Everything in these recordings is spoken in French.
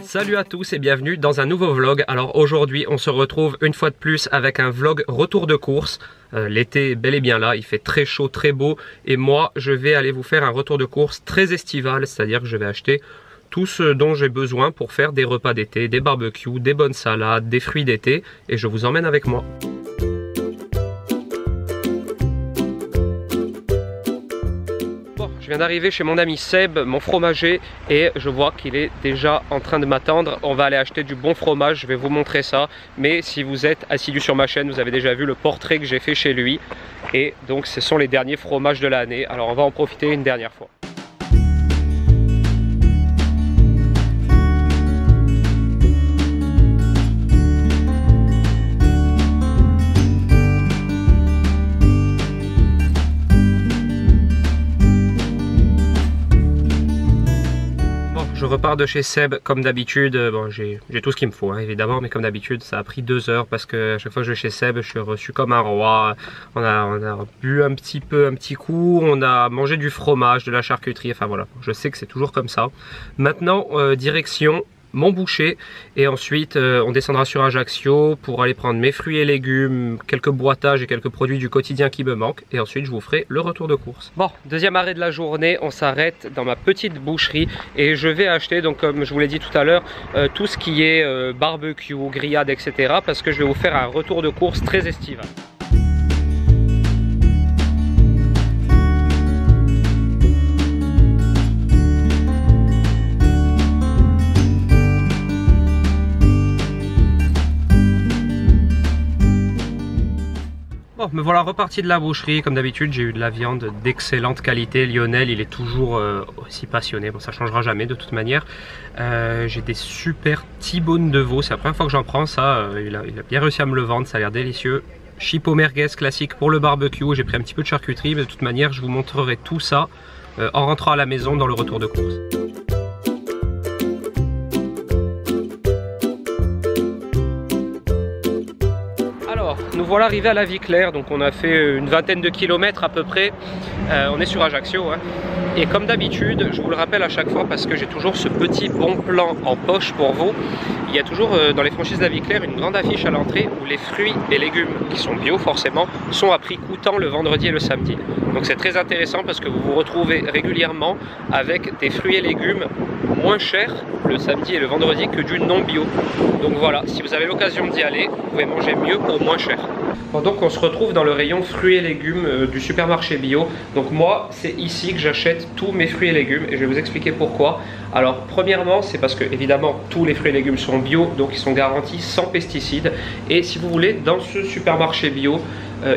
Salut à tous et bienvenue dans un nouveau vlog. Alors aujourd'hui on se retrouve une fois de plus avec un vlog retour de course. L'été est bel et bien là, il fait très chaud, très beau et moi je vais aller vous faire un retour de course très estival, c'est-à-dire que je vais acheter tout ce dont j'ai besoin pour faire des repas d'été, des barbecues, des bonnes salades, des fruits d'été et je vous emmène avec moi. Je viens d'arriver chez mon ami Seb, mon fromager, et je vois qu'il est déjà en train de m'attendre. On va aller acheter du bon fromage, je vais vous montrer ça. Mais si vous êtes assidu sur ma chaîne, vous avez déjà vu le portrait que j'ai fait chez lui. Et donc ce sont les derniers fromages de l'année. Alors on va en profiter une dernière fois. Je repars de chez Seb comme d'habitude. Bon, j'ai tout ce qu'il me faut hein, évidemment, mais comme d'habitude ça a pris 2 heures parce que à chaque fois que je vais chez Seb je suis reçu comme un roi. On a bu un petit coup, on a mangé du fromage, de la charcuterie, enfin voilà, je sais que c'est toujours comme ça. Maintenant direction mon boucher et ensuite on descendra sur Ajaccio pour aller prendre mes fruits et légumes, quelques boîtages et quelques produits du quotidien qui me manquent et ensuite je vous ferai le retour de course. Bon, deuxième arrêt de la journée, on s'arrête dans ma petite boucherie et je vais acheter, donc comme je vous l'ai dit tout à l'heure, tout ce qui est barbecue, grillade, etc. parce que je vais vous faire un retour de course très estival. Me voilà reparti de la boucherie, comme d'habitude j'ai eu de la viande d'excellente qualité. Lionel il est toujours aussi passionné, bon ça changera jamais de toute manière. J'ai des super T-bone de veau, c'est la première fois que j'en prends ça, il a bien réussi à me le vendre, ça a l'air délicieux. Chipot merguez classique pour le barbecue, j'ai pris un petit peu de charcuterie, mais de toute manière je vous montrerai tout ça en rentrant à la maison dans le retour de course. Nous voilà arrivés à la Vie Claire, donc on a fait une vingtaine de kilomètres à peu près, on est sur Ajaccio hein. Et comme d'habitude, je vous le rappelle à chaque fois parce que j'ai toujours ce petit bon plan en poche pour vous, il y a toujours dans les franchises de la Vie Claire une grande affiche à l'entrée où les fruits et légumes qui sont bio forcément sont à prix coûtant le vendredi et le samedi. Donc c'est très intéressant parce que vous vous retrouvez régulièrement avec des fruits et légumes moins chers le samedi et le vendredi que du non bio. Donc voilà, si vous avez l'occasion d'y aller, vous pouvez manger mieux pour moins cher. Bon, donc on se retrouve dans le rayon fruits et légumes du supermarché bio. Donc moi c'est ici que j'achète tous mes fruits et légumes et je vais vous expliquer pourquoi. Alors premièrement c'est parce que évidemment tous les fruits et légumes sont bio, donc ils sont garantis sans pesticides. Et si vous voulez, dans ce supermarché bio,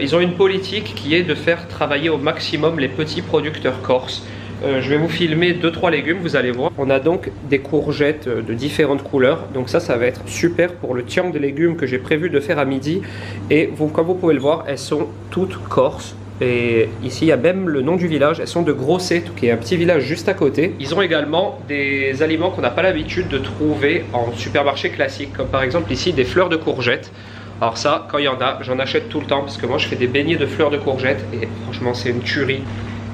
ils ont une politique qui est de faire travailler au maximum les petits producteurs corses. Je vais vous filmer 2-3 légumes, vous allez voir. On a donc des courgettes de différentes couleurs. Donc ça va être super pour le tiang de légumes que j'ai prévu de faire à midi. Et vous, comme vous pouvez le voir, elles sont toutes corses. Et ici il y a même le nom du village, elles sont de Grosset, qui est un petit village juste à côté. Ils ont également des aliments qu'on n'a pas l'habitude de trouver en supermarché classique, comme par exemple ici des fleurs de courgettes. Alors ça, quand il y en a, j'en achète tout le temps parce que moi je fais des beignets de fleurs de courgettes et franchement c'est une tuerie.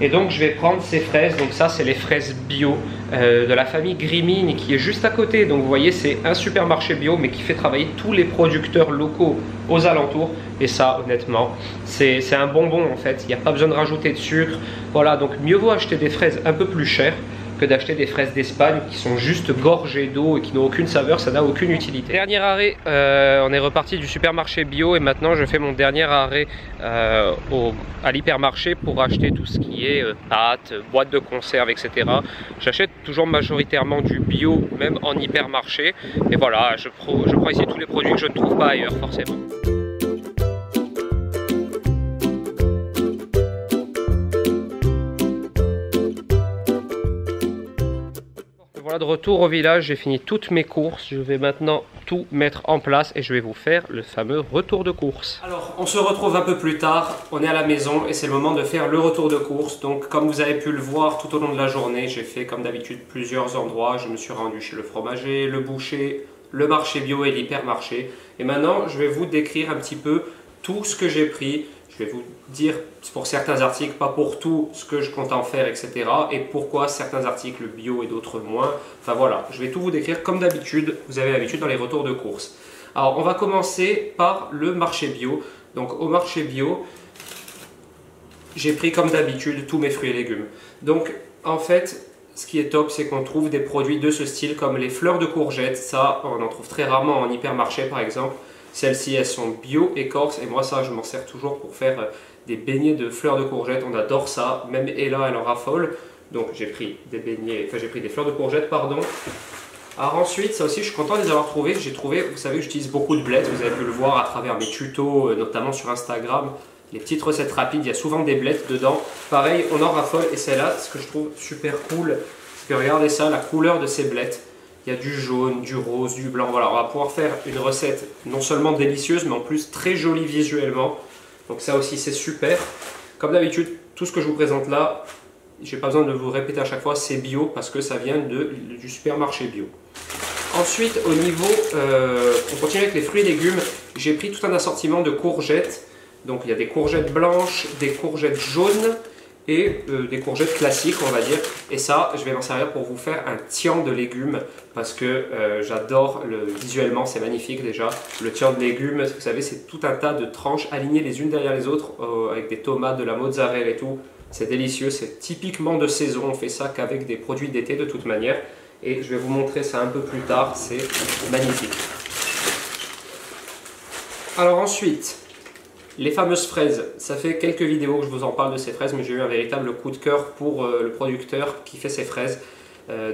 Et donc je vais prendre ces fraises, donc ça c'est les fraises bio de la famille Grimine qui est juste à côté. Donc vous voyez c'est un supermarché bio mais qui fait travailler tous les producteurs locaux aux alentours. Et ça honnêtement c'est un bonbon en fait, il n'y a pas besoin de rajouter de sucre. Voilà, donc mieux vaut acheter des fraises un peu plus chères que d'acheter des fraises d'Espagne qui sont juste gorgées d'eau et qui n'ont aucune saveur, ça n'a aucune utilité. Dernier arrêt, on est reparti du supermarché bio et maintenant je fais mon dernier arrêt à l'hypermarché pour acheter tout ce qui est pâtes, boîtes de conserve, etc. J'achète toujours majoritairement du bio, même en hypermarché. Et voilà, je prends ici tous les produits que je ne trouve pas ailleurs forcément. Voilà, de retour au village, j'ai fini toutes mes courses. Je vais maintenant tout mettre en place et je vais vous faire le fameux retour de course. Alors, on se retrouve un peu plus tard. On est à la maison et c'est le moment de faire le retour de course. Donc, comme vous avez pu le voir tout au long de la journée, j'ai fait comme d'habitude plusieurs endroits. Je me suis rendu chez le fromager, le boucher, le marché bio et l'hypermarché. Et maintenant, je vais vous décrire un petit peu tout ce que j'ai pris. Je je vais vous dire pour certains articles, pas pour tout, ce que je compte en faire, etc. Et pourquoi certains articles bio et d'autres moins. Enfin voilà, je vais tout vous décrire comme d'habitude, vous avez l'habitude dans les retours de course. Alors on va commencer par le marché bio. Donc au marché bio, j'ai pris comme d'habitude tous mes fruits et légumes. Donc en fait, ce qui est top, c'est qu'on trouve des produits de ce style comme les fleurs de courgettes. Ça, on en trouve très rarement en hypermarché par exemple. Celles-ci, elles sont bio écorce et moi ça, je m'en sers toujours pour faire des beignets de fleurs de courgettes. On adore ça, même Ella, elle en raffole. Donc j'ai pris des beignets, enfin j'ai pris des fleurs de courgettes, pardon. Alors ensuite, ça aussi, je suis content de les avoir trouvés. J'ai trouvé, vous savez, j'utilise beaucoup de blettes. Vous avez pu le voir à travers mes tutos, notamment sur Instagram. Les petites recettes rapides, il y a souvent des blettes dedans. Pareil, on en raffole et c'est là ce que je trouve super cool. C'est que regardez ça, la couleur de ces blettes. Il y a du jaune, du rose, du blanc. Voilà, on va pouvoir faire une recette non seulement délicieuse, mais en plus très jolie visuellement. Donc ça aussi, c'est super. Comme d'habitude, tout ce que je vous présente là, je n'ai pas besoin de vous répéter à chaque fois, c'est bio parce que ça vient du supermarché bio. Ensuite, au niveau, on continue avec les fruits et légumes. J'ai pris tout un assortiment de courgettes. Donc il y a des courgettes blanches, des courgettes jaunes et des courgettes classiques, on va dire. Et ça, je vais m'en servir pour vous faire un tian de légumes parce que j'adore, visuellement c'est magnifique déjà. Le tian de légumes, vous savez, c'est tout un tas de tranches alignées les unes derrière les autres avec des tomates, de la mozzarella et tout. C'est délicieux, c'est typiquement de saison, on fait ça qu'avec des produits d'été de toute manière. Et je vais vous montrer ça un peu plus tard, c'est magnifique. Alors ensuite, les fameuses fraises, ça fait quelques vidéos que je vous en parle de ces fraises, mais j'ai eu un véritable coup de cœur pour le producteur qui fait ces fraises.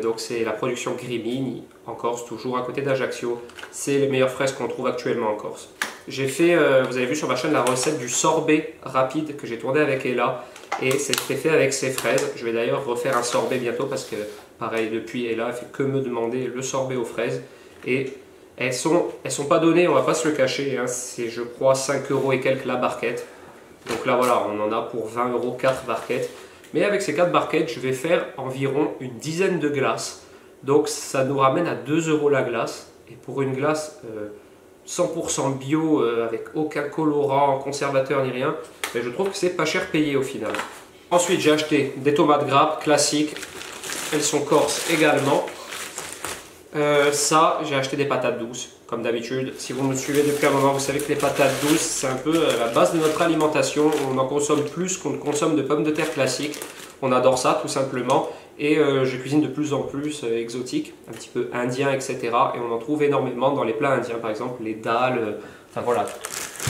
Donc c'est la production Grimini, en Corse, toujours à côté d'Ajaccio. C'est les meilleures fraises qu'on trouve actuellement en Corse. J'ai fait, vous avez vu sur ma chaîne, la recette du sorbet rapide que j'ai tourné avec Ella. Et c'était fait avec ces fraises. Je vais d'ailleurs refaire un sorbet bientôt parce que, pareil, depuis Ella, elle fait que me demander le sorbet aux fraises. Et elles sont pas données, on va pas se le cacher, hein. C'est je crois 5 € et quelques la barquette. Donc là voilà, on en a pour 20 € 4 barquettes. Mais avec ces 4 barquettes, je vais faire environ une dizaine de glaces. Donc ça nous ramène à 2 € la glace. Et pour une glace 100% bio, avec aucun colorant, conservateur ni rien, mais je trouve que c'est pas cher payé au final. Ensuite j'ai acheté des tomates grappes classiques. Elles sont corses également. Ça, j'ai acheté des patates douces, comme d'habitude. Si vous me suivez depuis un moment, vous savez que les patates douces, c'est un peu la base de notre alimentation. On en consomme plus qu'on ne consomme de pommes de terre classiques. On adore ça, tout simplement. Et je cuisine de plus en plus exotique, un petit peu indien, etc. Et on en trouve énormément dans les plats indiens, par exemple les dalles. Enfin voilà,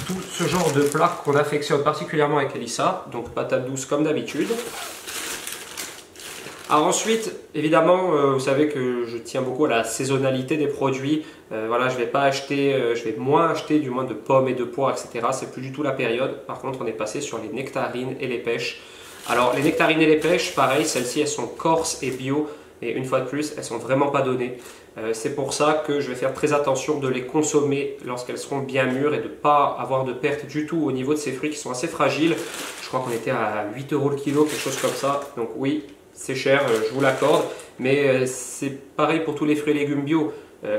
tout ce genre de plats qu'on affectionne particulièrement avec Elissa. Donc patates douces comme d'habitude. Alors ensuite, évidemment, vous savez que je tiens beaucoup à la saisonnalité des produits. Voilà, je vais moins acheter du moins de pommes et de poires, etc. C'est plus du tout la période. Par contre, on est passé sur les nectarines et les pêches. Alors les nectarines et les pêches, pareil, celles-ci elles sont corses et bio. Et une fois de plus, elles sont vraiment pas données. C'est pour ça que je vais faire très attention de les consommer lorsqu'elles seront bien mûres et de ne pas avoir de perte du tout au niveau de ces fruits qui sont assez fragiles. Je crois qu'on était à 8 € le kilo, quelque chose comme ça. Donc oui, c'est cher, je vous l'accorde, mais c'est pareil pour tous les fruits et légumes bio.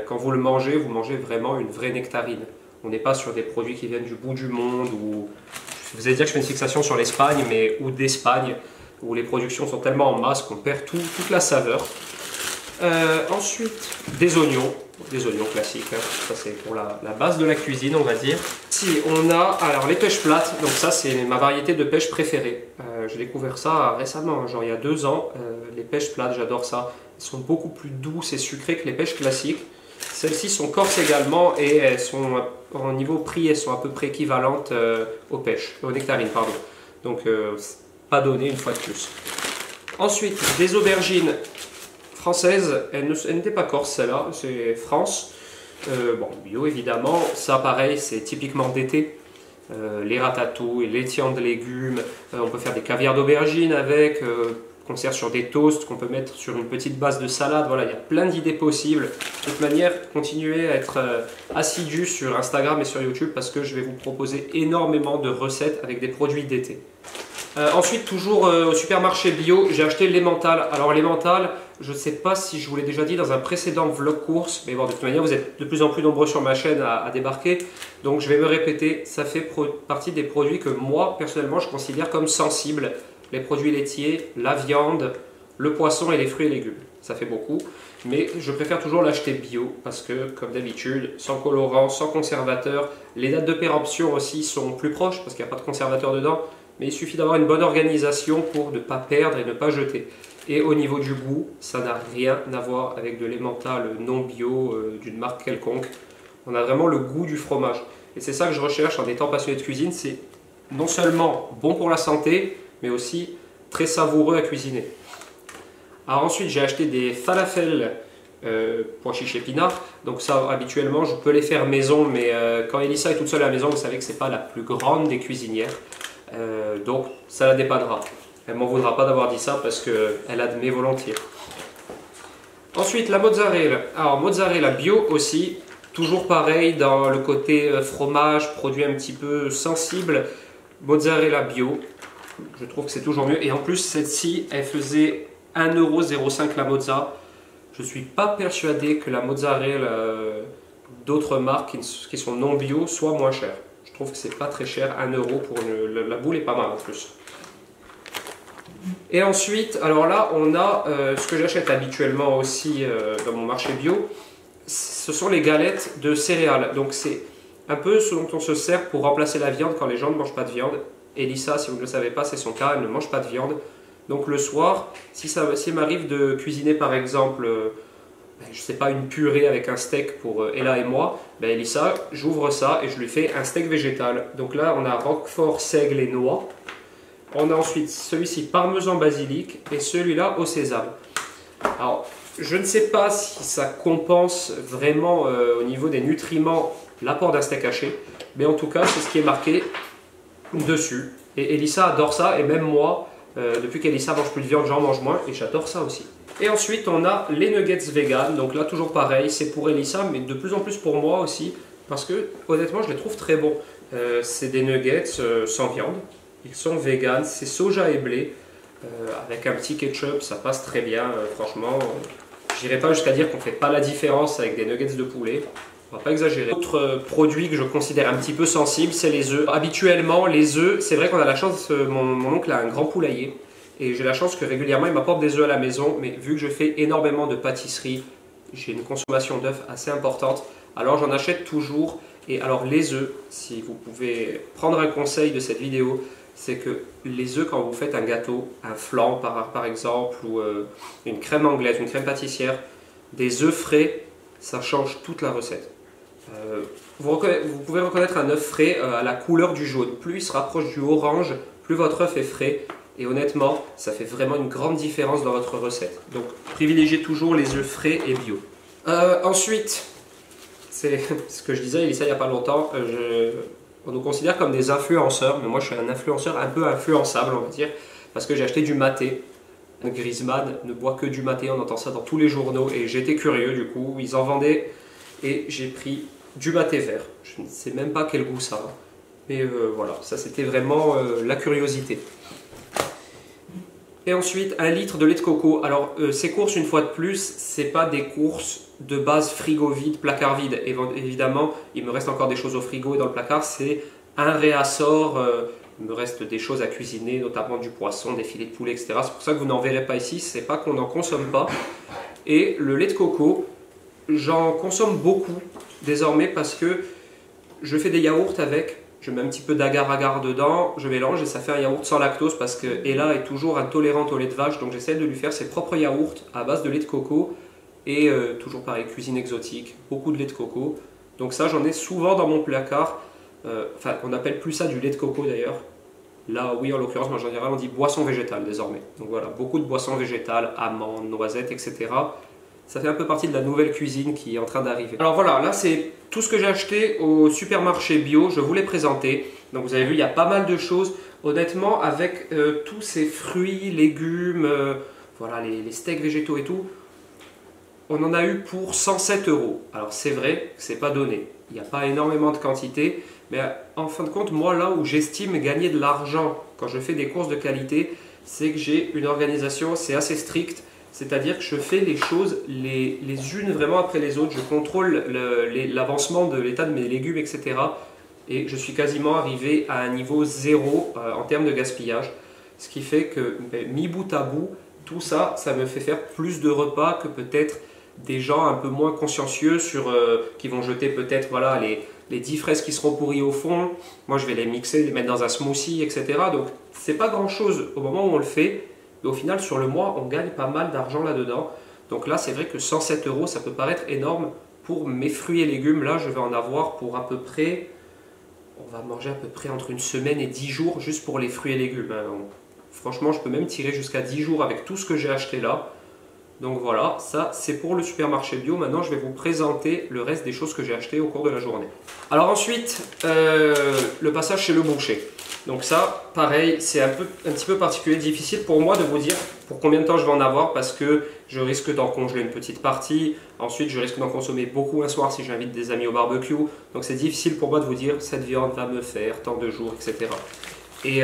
Quand vous mangez vraiment une vraie nectarine. On n'est pas sur des produits qui viennent du bout du monde ou... Vous allez dire que je fais une fixation sur l'Espagne, ou d'Espagne, où les productions sont tellement en masse qu'on perd toute la saveur. Ensuite, des oignons classiques, hein. Ça c'est pour la base de la cuisine, on va dire. Si on a alors les pêches plates, donc ça c'est ma variété de pêche préférée. J'ai découvert ça récemment, genre il y a 2 ans. Les pêches plates, j'adore ça. Elles sont beaucoup plus douces et sucrées que les pêches classiques. Celles-ci sont corses également et elles sont, en niveau prix, elles sont à peu près équivalentes aux nectarines, pardon. Donc pas donné une fois de plus. Ensuite, des aubergines françaises, elles n'étaient pas corses celle-là, c'est France. Bon, bio évidemment, ça pareil, c'est typiquement d'été. Les ratatouilles, les tians de légumes, on peut faire des caviars d'aubergines avec, qu'on sert sur des toasts, qu'on peut mettre sur une petite base de salade. Voilà, il y a plein d'idées possibles. De toute manière, continuez à être assidu sur Instagram et sur YouTube parce que je vais vous proposer énormément de recettes avec des produits d'été. Ensuite, toujours au supermarché bio, j'ai acheté l'emmental. Alors l'emmental, je ne sais pas si je vous l'ai déjà dit dans un précédent vlog course, mais bon, de toute manière, vous êtes de plus en plus nombreux sur ma chaîne à débarquer, donc je vais me répéter, ça fait partie des produits que moi, personnellement, je considère comme sensibles. Les produits laitiers, la viande, le poisson et les fruits et légumes. Ça fait beaucoup, mais je préfère toujours l'acheter bio parce que, comme d'habitude, sans colorant, sans conservateur, les dates de péremption aussi sont plus proches parce qu'il n'y a pas de conservateur dedans, mais il suffit d'avoir une bonne organisation pour ne pas perdre et ne pas jeter. Et au niveau du goût, ça n'a rien à voir avec de l'emmental non bio d'une marque quelconque. On a vraiment le goût du fromage. Et c'est ça que je recherche en étant passionné de cuisine, c'est non seulement bon pour la santé, mais aussi très savoureux à cuisiner. Alors ensuite, j'ai acheté des falafels pois chiches épinards. Donc ça, habituellement, je peux les faire maison, mais quand Elissa est toute seule à la maison, vous savez que ce n'est pas la plus grande des cuisinières. Donc ça la dépanera. Elle ne m'en voudra pas d'avoir dit ça parce qu'elle admet volontiers. Ensuite, la mozzarella. Alors, mozzarella bio aussi. Toujours pareil dans le côté fromage, produit un petit peu sensible. Mozzarella bio. Je trouve que c'est toujours mieux. Et en plus, celle-ci, elle faisait 1,05 € la mozza. Je ne suis pas persuadé que la mozzarella d'autres marques qui sont non bio soit moins chère. Je trouve que c'est pas très cher. 1 € pour la boule est pas mal en plus. Et ensuite, alors là, on a ce que j'achète habituellement aussi dans mon marché bio. Ce sont les galettes de céréales. Donc c'est un peu ce dont on se sert pour remplacer la viande quand les gens ne mangent pas de viande. Elissa, si vous ne le savez pas, c'est son cas, elle ne mange pas de viande. Donc le soir, s'il m'arrive de cuisiner par exemple, je sais pas, une purée avec un steak pour Ella et moi, Elissa, j'ouvre ça et je lui fais un steak végétal. Donc là, on a roquefort, seigle et noix. On a ensuite celui-ci parmesan basilic et celui-là au sésame. Alors, je ne sais pas si ça compense vraiment au niveau des nutriments l'apport d'un steak haché, mais en tout cas, c'est ce qui est marqué dessus. Et Elissa adore ça, et même moi, depuis qu'Elissa mange plus de viande, j'en mange moins, et j'adore ça aussi. Et ensuite, on a les nuggets vegan. Donc là, toujours pareil, c'est pour Elissa, mais de plus en plus pour moi aussi, parce que honnêtement, je les trouve très bons. C'est des nuggets sans viande. Ils sont vegan, c'est soja et blé, avec un petit ketchup, ça passe très bien, franchement. J'irai pas jusqu'à dire qu'on ne fait pas la différence avec des nuggets de poulet, on va pas exagérer. Autre produit que je considère un petit peu sensible, c'est les œufs. Habituellement, les œufs, c'est vrai qu'on a la chance, mon oncle a un grand poulailler, et j'ai la chance que régulièrement il m'apporte des œufs à la maison, mais vu que je fais énormément de pâtisserie, j'ai une consommation d'œufs assez importante, alors j'en achète toujours. Et alors les œufs, si vous pouvez prendre un conseil de cette vidéo, c'est que les œufs, quand vous faites un gâteau, un flan par exemple, ou une crème anglaise, une crème pâtissière, des œufs frais, ça change toute la recette. Vous pouvez reconnaître un œuf frais à la couleur du jaune. Plus il se rapproche du orange, plus votre œuf est frais. Et honnêtement, ça fait vraiment une grande différence dans votre recette. Donc privilégiez toujours les œufs frais et bio. Ensuite, c'est ce que je disais, Elissa, il n'y a pas longtemps, on nous considère comme des influenceurs, mais moi je suis un influenceur un peu influençable, on va dire, parce que j'ai acheté du maté. Griezmann ne boit que du maté, on entend ça dans tous les journaux, et j'étais curieux du coup, ils en vendaient, et j'ai pris du maté vert. Je ne sais même pas quel goût ça a, mais voilà, ça c'était vraiment la curiosité. Et ensuite, 1 litre de lait de coco. Alors, ces courses, une fois de plus, c'est pas des courses de base frigo vide, placard vide. Évidemment, il me reste encore des choses au frigo et dans le placard, c'est un réassort. Il me reste des choses à cuisiner, notamment du poisson, des filets de poulet, etc. C'est pour ça que vous n'en verrez pas ici, c'est pas qu'on n'en consomme pas. Et le lait de coco, j'en consomme beaucoup désormais parce que je fais des yaourts avec. Je mets un petit peu d'agar-agar dedans, je mélange et ça fait un yaourt sans lactose parce que Ella est toujours intolérante au lait de vache, donc j'essaie de lui faire ses propres yaourts à base de lait de coco et toujours pareil, cuisine exotique, beaucoup de lait de coco. Donc ça, j'en ai souvent dans mon placard. Enfin, on n'appelle plus ça du lait de coco d'ailleurs. Là, oui, en l'occurrence, mais en général, on dit boisson végétale désormais. Donc voilà, beaucoup de boissons végétales, amandes, noisettes, etc. Ça fait un peu partie de la nouvelle cuisine qui est en train d'arriver. Alors voilà, là c'est tout ce que j'ai acheté au supermarché bio, je vous l'ai présenté. Donc vous avez vu, il y a pas mal de choses. Honnêtement, avec tous ces fruits, légumes, voilà, les steaks végétaux et tout, on en a eu pour 107 €. Alors c'est vrai que c'est pas donné, il n'y a pas énormément de quantité, mais en fin de compte, moi là où j'estime gagner de l'argent quand je fais des courses de qualité, c'est que j'ai une organisation, c'est assez strict. C'est-à-dire que je fais les choses les unes vraiment après les autres. Je contrôle l'avancement de l'état de mes légumes, etc. Et je suis quasiment arrivé à un niveau zéro en termes de gaspillage. Ce qui fait que, mis bout à bout, tout ça, ça me fait faire plus de repas que peut-être des gens un peu moins consciencieux qui vont jeter peut-être voilà, les 10 fraises qui seront pourries au fond. Moi, je vais les mixer, les mettre dans un smoothie, etc. Donc, c'est pas grand-chose au moment où on le fait. Mais au final, sur le mois, on gagne pas mal d'argent là-dedans. Donc là, c'est vrai que 107 €, ça peut paraître énorme. Pour mes fruits et légumes, là, je vais en avoir pour à peu près... On va manger à peu près entre une semaine et 10 jours juste pour les fruits et légumes. Franchement, je peux même tirer jusqu'à 10 jours avec tout ce que j'ai acheté là. Donc voilà, ça c'est pour le supermarché bio. Maintenant, je vais vous présenter le reste des choses que j'ai achetées au cours de la journée. Alors ensuite, le passage chez le boucher. Donc ça, pareil, c'est un petit peu particulier, difficile pour moi de vous dire pour combien de temps je vais en avoir parce que je risque d'en congeler une petite partie. Ensuite, je risque d'en consommer beaucoup un soir si j'invite des amis au barbecue. Donc c'est difficile pour moi de vous dire cette viande va me faire tant de jours, etc. Et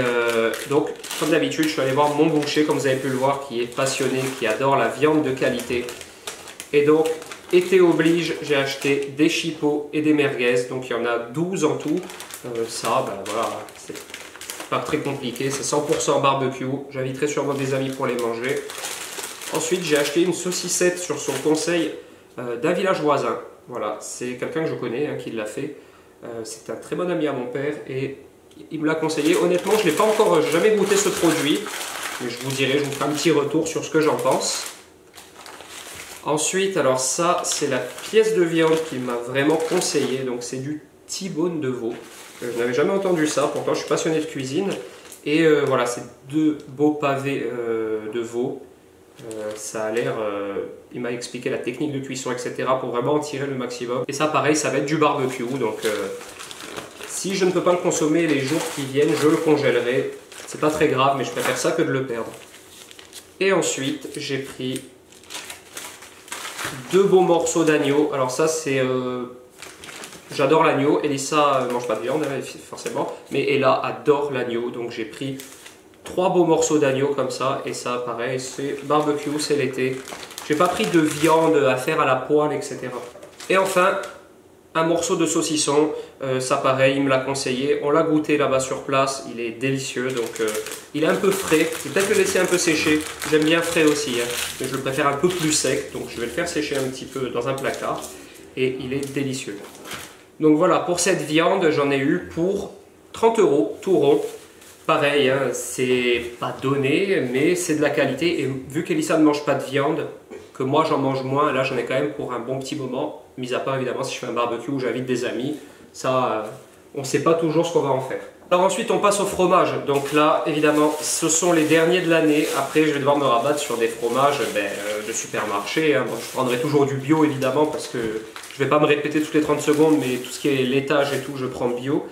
donc, comme d'habitude, je suis allé voir mon boucher, comme vous avez pu le voir, qui est passionné, qui adore la viande de qualité. Et donc, été oblige, j'ai acheté des chipots et des merguez. Donc, il y en a 12 en tout. Voilà, c'est pas très compliqué. C'est 100% barbecue. J'inviterai sûrement des amis pour les manger. Ensuite, j'ai acheté une saucissette sur son conseil d'un village voisin. Voilà, c'est quelqu'un que je connais qui l'a fait. C'est un très bon ami à mon père et il me l'a conseillé. Honnêtement, je n'ai pas encore jamais goûté ce produit, mais je vous dirai, je vous ferai un petit retour sur ce que j'en pense. Ensuite, alors ça, c'est la pièce de viande qu'il m'a vraiment conseillé. Donc c'est du T-bone de veau. Je n'avais jamais entendu ça, pourtant je suis passionné de cuisine. Et voilà, c'est 2 beaux pavés de veau. Ça a l'air, il m'a expliqué la technique de cuisson, etc. pour vraiment en tirer le maximum. Et ça, pareil, ça va être du barbecue. Donc si je ne peux pas le consommer les jours qui viennent, je le congèlerai. C'est pas très grave, mais je préfère ça que de le perdre. Et ensuite, j'ai pris 2 beaux morceaux d'agneau. Alors ça, c'est... j'adore l'agneau. Elissa mange pas de viande, forcément. Mais Ella adore l'agneau. Donc j'ai pris 3 beaux morceaux d'agneau comme ça. Et ça, pareil, c'est barbecue, c'est l'été. J'ai pas pris de viande à faire à la poêle, etc. Et enfin... un morceau de saucisson, ça pareil, il me l'a conseillé. On l'a goûté là-bas sur place, il est délicieux. Donc il est un peu frais, je vais peut-être le laisser un peu sécher. J'aime bien frais aussi, mais je le préfère un peu plus sec. Donc je vais le faire sécher un petit peu dans un placard. Et il est délicieux. Donc voilà, pour cette viande, j'en ai eu pour 30 € tout rond. Pareil, c'est pas donné, mais c'est de la qualité. Et vu qu'Elissa ne mange pas de viande, que moi j'en mange moins, là j'en ai quand même pour un bon petit moment. Mis à part évidemment si je fais un barbecue où j'invite des amis, ça on ne sait pas toujours ce qu'on va en faire. Alors ensuite on passe au fromage, donc là évidemment ce sont les derniers de l'année. Après je vais devoir me rabattre sur des fromages de supermarché. Bon, je prendrai toujours du bio évidemment parce que je ne vais pas me répéter toutes les 30 secondes, mais tout ce qui est laitage et tout je prends bio.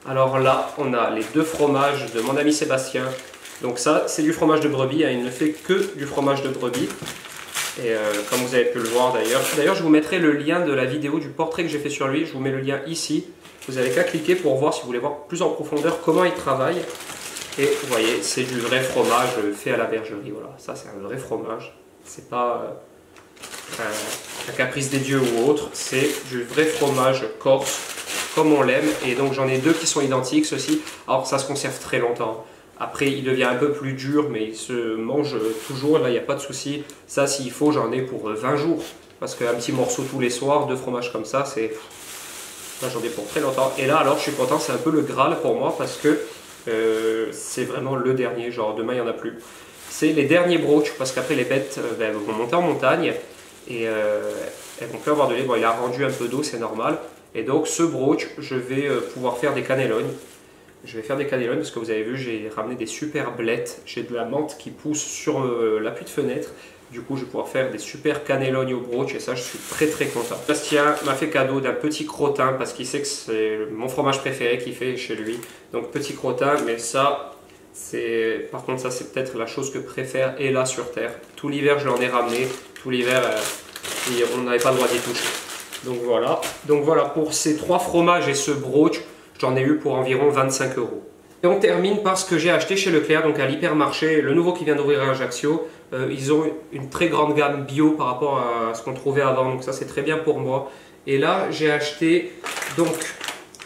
Alors là on a les 2 fromages de mon ami Sébastien. Donc ça c'est du fromage de brebis, il ne fait que du fromage de brebis. Et comme vous avez pu le voir d'ailleurs, je vous mettrai le lien de la vidéo du portrait que j'ai fait sur lui. Je vous mets le lien ici. Vous n'avez qu'à cliquer pour voir si vous voulez voir plus en profondeur comment il travaille. Et vous voyez, c'est du vrai fromage fait à la bergerie. Voilà, ça c'est un vrai fromage. C'est pas un caprice des dieux ou autre. C'est du vrai fromage corse comme on l'aime. Et donc j'en ai 2 qui sont identiques, ceux-ci. Alors ça se conserve très longtemps. Après, il devient un peu plus dur, mais il se mange toujours. Là, il n'y a pas de souci. Ça, s'il faut, j'en ai pour 20 jours. Parce qu'un petit morceau tous les soirs, 2 fromages comme ça, c'est... Là, j'en ai pour très longtemps. Et là, alors, je suis content. C'est un peu le Graal pour moi parce que c'est vraiment le dernier. Genre, demain, il n'y en a plus. C'est les derniers broches parce qu'après, les bêtes vont monter en montagne et elles vont plus avoir de lait. Bon, il a rendu un peu d'eau, c'est normal. Et donc, ce broach, je vais pouvoir faire des cannellones. Je vais faire des cannellones parce que vous avez vu, j'ai ramené des super blettes. J'ai de la menthe qui pousse sur l'appui de fenêtre. Du coup, je vais pouvoir faire des super cannellones au broach et ça, je suis très très content. Bastien m'a fait cadeau d'un petit crottin parce qu'il sait que c'est mon fromage préféré qu'il fait chez lui. Donc, petit crottin, mais ça, c'est... Par contre, ça, c'est peut-être la chose que préfère Ella sur Terre. Tout l'hiver, je l'en ai ramené. Tout l'hiver, on n'avait pas le droit d'y toucher. Donc voilà pour ces 3 fromages et ce broach. J'en ai eu pour environ 25 €. Et on termine par ce que j'ai acheté chez Leclerc, donc à l'hypermarché, le nouveau qui vient d'ouvrir à Ajaccio. Ils ont une très grande gamme bio par rapport à ce qu'on trouvait avant, donc ça c'est très bien pour moi. Et là j'ai acheté donc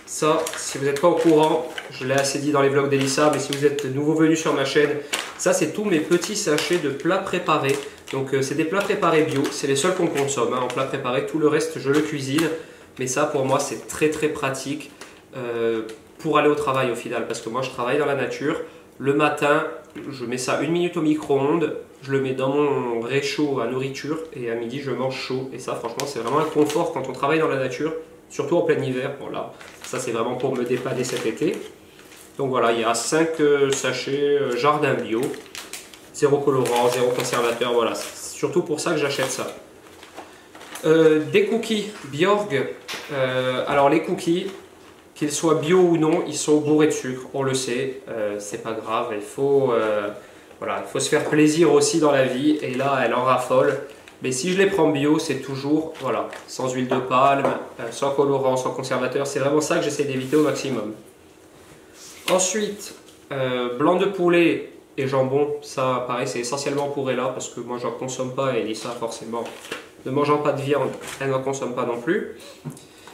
ça, si vous n'êtes pas au courant, je l'ai assez dit dans les vlogs d'Elissa, mais si vous êtes nouveau venu sur ma chaîne, ça c'est tous mes petits sachets de plats préparés. Donc c'est des plats préparés bio, c'est les seuls qu'on consomme en plats préparés, tout le reste je le cuisine. Mais ça pour moi c'est très pratique pour aller au travail au final, parce que moi je travaille dans la nature. Le matin, je mets ça 1 minute au micro-ondes, je le mets dans mon réchaud à nourriture et à midi je mange chaud. Et ça franchement c'est vraiment un confort quand on travaille dans la nature, surtout en plein hiver. Voilà, ça c'est vraiment pour me dépanner cet été. Donc voilà, il y a 5 sachets jardin bio, 0 colorant, 0 conservateur, voilà, c'est surtout pour ça que j'achète ça. Des cookies Bjorg, alors les cookies, qu'ils soient bio ou non, ils sont bourrés de sucre, on le sait, c'est pas grave, voilà, il faut se faire plaisir aussi dans la vie, et là elle en raffole. Mais si je les prends bio, c'est toujours voilà, sans huile de palme, sans colorant, sans conservateur, c'est vraiment ça que j'essaie d'éviter au maximum. Ensuite, blanc de poulet et jambon, ça pareil c'est essentiellement pour Ella, parce que moi j'en consomme pas et Elissa forcément, ne mangeant pas de viande, elle n'en consomme pas non plus.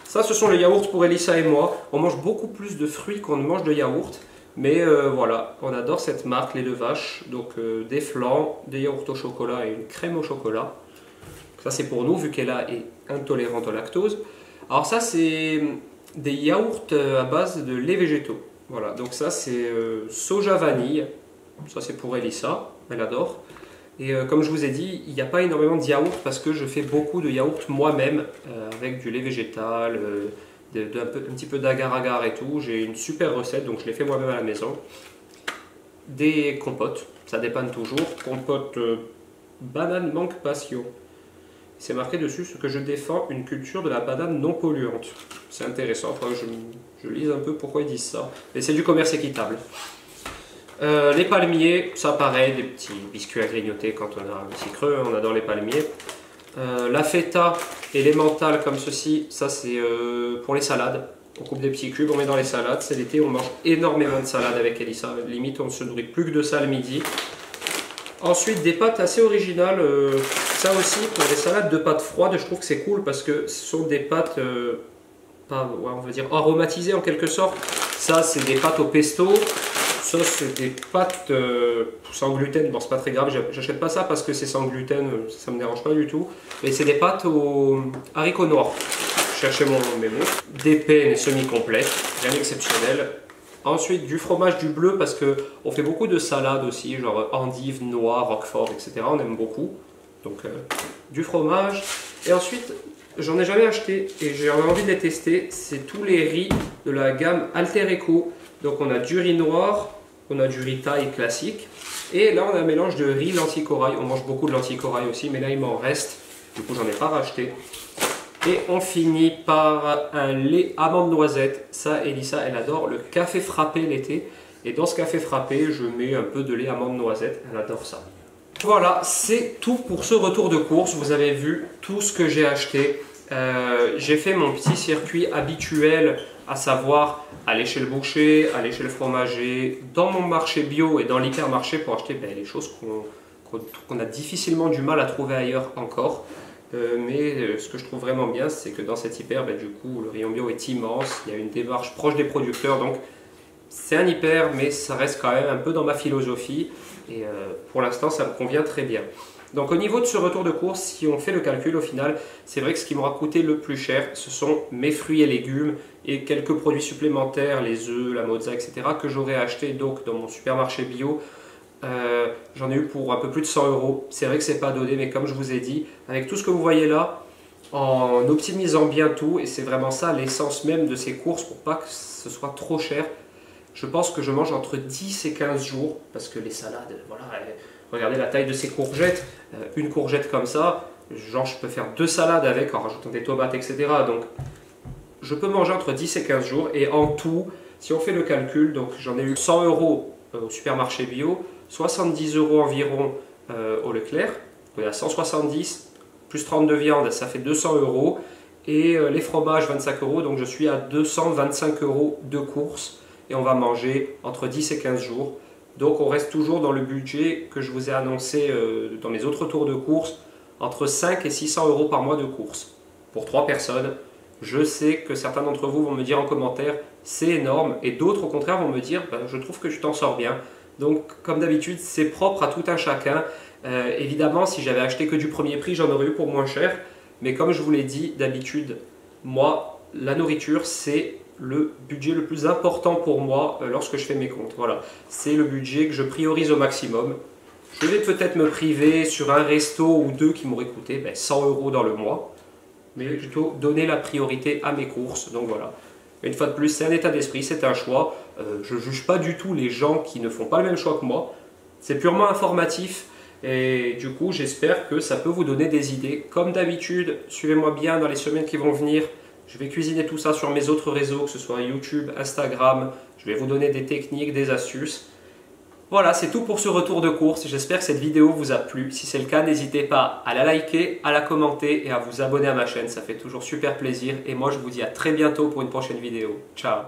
Ça, ce sont les yaourts pour Elissa et moi. On mange beaucoup plus de fruits qu'on ne mange de yaourts. Mais voilà, on adore cette marque, les deux vaches. Donc des flans, des yaourts au chocolat et une crème au chocolat. Ça, c'est pour nous, vu qu'Ella est intolérante au lactose. Alors ça, c'est des yaourts à base de lait végétaux. Voilà, donc ça, c'est soja vanille. Ça, c'est pour Elissa, elle adore. Et comme je vous ai dit, il n'y a pas énormément de yaourt parce que je fais beaucoup de yaourt moi-même avec du lait végétal, un petit peu d'agar-agar et tout. J'ai une super recette, donc je l'ai fait moi-même à la maison. Des compotes, ça dépanne toujours. Compote banane mangue passion. C'est marqué dessus ce que je défends, une culture de la banane non polluante. C'est intéressant, enfin, je lise un peu pourquoi ils disent ça. Mais c'est du commerce équitable. Les palmiers, ça pareil, des petits biscuits à grignoter quand on a un petit creux, on adore les palmiers. La feta et les mentales comme ceci, ça c'est pour les salades. On coupe des petits cubes, on met dans les salades. C'est l'été, on mange énormément de salades avec Elissa. Limite, on ne se nourrit plus que de ça le midi. Ensuite, des pâtes assez originales. Ça aussi, pour les salades de pâtes froides, je trouve que c'est cool parce que ce sont des pâtes, on va dire aromatisées en quelque sorte. Ça, c'est des pâtes au pesto. Ça, c'est des pâtes sans gluten. Bon, c'est pas très grave, j'achète pas ça parce que c'est sans gluten, ça me dérange pas du tout. Mais c'est des pâtes aux haricots noirs. Je cherchais mon mémo. Des peines semi-complètes, rien d'exceptionnel. Ensuite, du fromage du bleu parce qu'on fait beaucoup de salades aussi, genre endives, noix, roquefort, etc. On aime beaucoup. Donc, du fromage. Et ensuite, j'en ai jamais acheté et j'ai envie de les tester. C'est tous les riz de la gamme Alter Eco. Donc, on a du riz noir. On a du riz thaï classique. Et là, on a un mélange de riz lentilles corail. On mange beaucoup de lentilles corail aussi, mais là, il m'en reste. Du coup, j'en ai pas racheté. Et on finit par un lait amande noisette. Ça, Elissa, elle adore le café frappé l'été. Et dans ce café frappé, je mets un peu de lait amande noisette. Elle adore ça. Voilà, c'est tout pour ce retour de course. Vous avez vu tout ce que j'ai acheté. J'ai fait mon petit circuit habituel, à savoir aller chez le boucher, aller chez le fromager, dans mon marché bio et dans l'hypermarché pour acheter les choses qu'on a difficilement du mal à trouver ailleurs encore. Mais ce que je trouve vraiment bien, c'est que dans cet hyper, du coup, le rayon bio est immense, il y a une démarche proche des producteurs, donc c'est un hyper, mais ça reste quand même un peu dans ma philosophie, et pour l'instant, ça me convient très bien. Donc au niveau de ce retour de course, si on fait le calcul au final, c'est vrai que ce qui m'aura coûté le plus cher, ce sont mes fruits et légumes et quelques produits supplémentaires, les œufs, la mozza, etc. que j'aurais acheté donc dans mon supermarché bio. J'en ai eu pour un peu plus de 100 €. C'est vrai que c'est pas donné, mais comme je vous ai dit, avec tout ce que vous voyez là, en optimisant bien tout, et c'est vraiment ça l'essence même de ces courses pour pas que ce soit trop cher, je pense que je mange entre 10 et 15 jours, parce que les salades, voilà, regardez la taille de ces courgettes, une courgette comme ça, genre je peux faire 2 salades avec en rajoutant des tomates, etc. Donc je peux manger entre 10 et 15 jours, et en tout, si on fait le calcul, donc j'en ai eu 100 € au supermarché bio, 70 € environ au Leclerc, donc à 170, plus 30 de viande, ça fait 200 €, et les fromages 25 €, donc je suis à 225 € de course, et on va manger entre 10 et 15 jours. Donc on reste toujours dans le budget que je vous ai annoncé dans mes autres tours de course, entre 5 et 600 euros par mois de course pour 3 personnes. Je sais que certains d'entre vous vont me dire en commentaire c'est énorme, et d'autres au contraire vont me dire je trouve que tu t'en sors bien. Donc comme d'habitude c'est propre à tout un chacun. Évidemment si j'avais acheté que du premier prix j'en aurais eu pour moins cher, mais comme je vous l'ai dit d'habitude, moi la nourriture c'est le budget le plus important pour moi lorsque je fais mes comptes. Voilà, c'est le budget que je priorise au maximum. Je vais peut-être me priver sur un resto ou deux qui m'aurait coûté 100 euros dans le mois, mais plutôt donner la priorité à mes courses. Donc voilà, une fois de plus, c'est un état d'esprit, c'est un choix. Je ne juge pas du tout les gens qui ne font pas le même choix que moi. C'est purement informatif et du coup, j'espère que ça peut vous donner des idées. Comme d'habitude, suivez-moi bien dans les semaines qui vont venir. Je vais cuisiner tout ça sur mes autres réseaux, que ce soit YouTube, Instagram. Je vais vous donner des techniques, des astuces. Voilà, c'est tout pour ce retour de course. J'espère que cette vidéo vous a plu. Si c'est le cas, n'hésitez pas à la liker, à la commenter et à vous abonner à ma chaîne. Ça fait toujours super plaisir. Et moi, je vous dis à très bientôt pour une prochaine vidéo. Ciao!